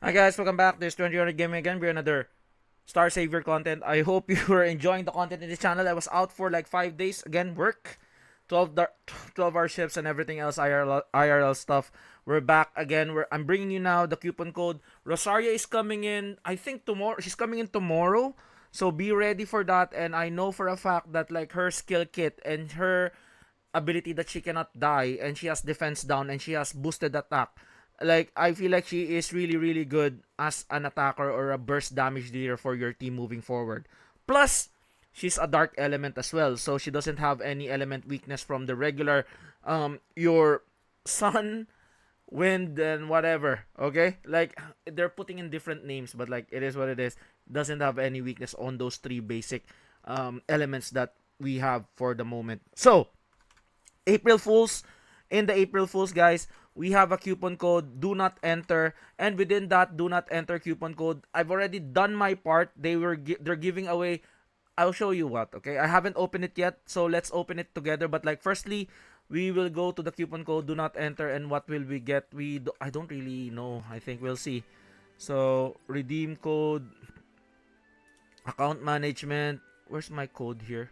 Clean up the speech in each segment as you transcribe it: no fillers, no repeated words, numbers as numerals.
Hi guys, welcome back. This is 2000 Gaming again. We're another Star Savior content. I hope you are enjoying the content in this channel. I was out for like 5 days. Again, work. 12-hour shifts and everything else IRL stuff. We're back again. I'm bringing you now the coupon code. Rosaria is coming in, I think tomorrow. She's coming in tomorrow. So be ready for that. And I know for a fact that like her skill kit and her ability that she cannot die and she has defense down and she has boosted attack. Like I feel like she is really really good as an attacker or a burst damage dealer for your team moving forward. Plus, she's a dark element as well, so she doesn't have any element weakness from the regular your sun, wind and whatever. Okay, like they're putting in different names, but like it is what it is. Doesn't have any weakness on those three basic elements that we have for the moment. So April Fools. In the April Fools, guys, we have a coupon code, do not enter, and within that do not enter coupon code, I've already done my part. They're giving away. I'll show you what. Okay, I haven't opened it yet, so let's open it together. But like, firstly, we will go to the coupon code, do not enter, and what will we get? I don't really know. I think we'll see. So redeem code, account management. Where's my code here?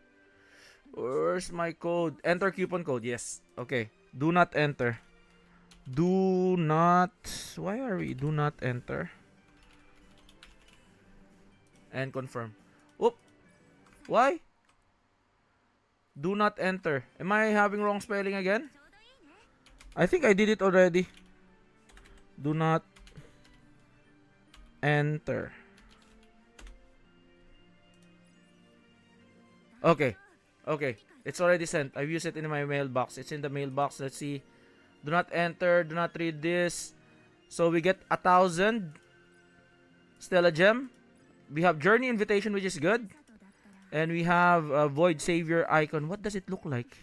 Where's my code? Enter coupon code. Yes. Okay. Do not enter. Do not. Why are we? Do not enter. And confirm. Oop. Why? Do not enter. Am I having wrong spelling again? I think I did it already. Do not enter. Okay. Okay. It's already sent. I've used it in my mailbox. It's in the mailbox. Let's see. Do not enter. Do not read this. So we get 1,000 Stella Gem. We have Journey Invitation, which is good. And we have a Void Savior icon. What does it look like?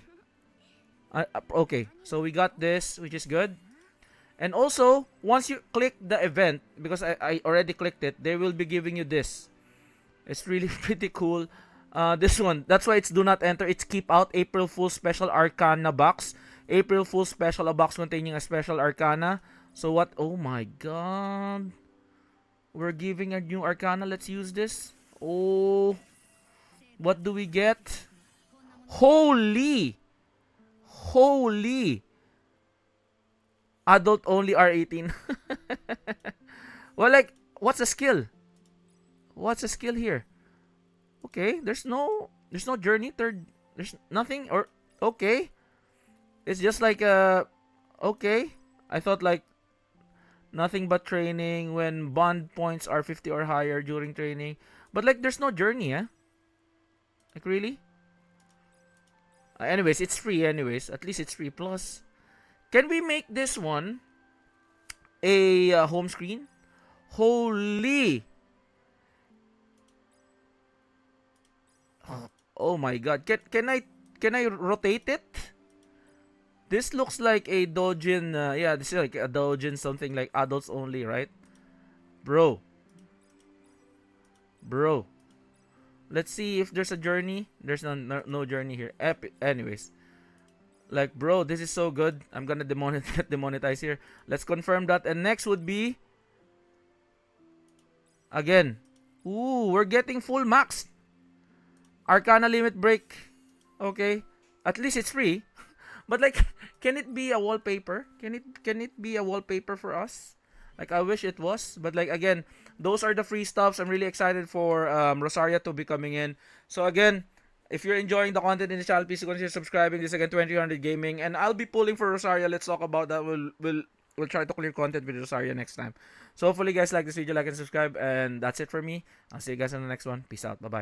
Okay. So we got this, which is good. And also, once you click the event, because I already clicked it, they will be giving you this. It's really pretty cool. This one, that's why it's do not enter. It's keep out April Fool's Special Arcana box. April Fool's Special, a box containing a special Arcana. So what? Oh my god. We're giving a new Arcana. Let's use this. Oh. What do we get? Holy. Holy. Adult only R18. Well, like, what's the skill? What's the skill here? Okay, there's no journey, there's nothing, or okay. It's just like okay. I thought like nothing but training when bond points are 50 or higher during training. But like there's no journey, eh? Like really? Anyways, it's free anyways. At least it's free. Plus, can we make this one a home screen? Holy. Oh my god. Can I rotate it? This looks like a Dojin, yeah, this is like a Dojin something like adults only, right? Bro. Bro. Let's see if there's a journey. There's no journey here. Anyways. Like, bro, this is so good. I'm gonna demonetize here. Let's confirm that. And next would be... Again. Ooh, we're getting full max. Arcana limit break. Okay. At least it's free. But like, can it be a wallpaper? Can it be a wallpaper for us? Like, I wish it was. But like, again, those are the free stuffs. I'm really excited for Rosaria to be coming in. So again, if you're enjoying the content in the channel, please consider subscribing. This again, 2000 Gaming. And I'll be pulling for Rosaria. Let's talk about that. We'll try to clear content with Rosaria next time. So hopefully, guys, like this video, like and subscribe. And that's it for me. I'll see you guys in the next one. Peace out. Bye-bye.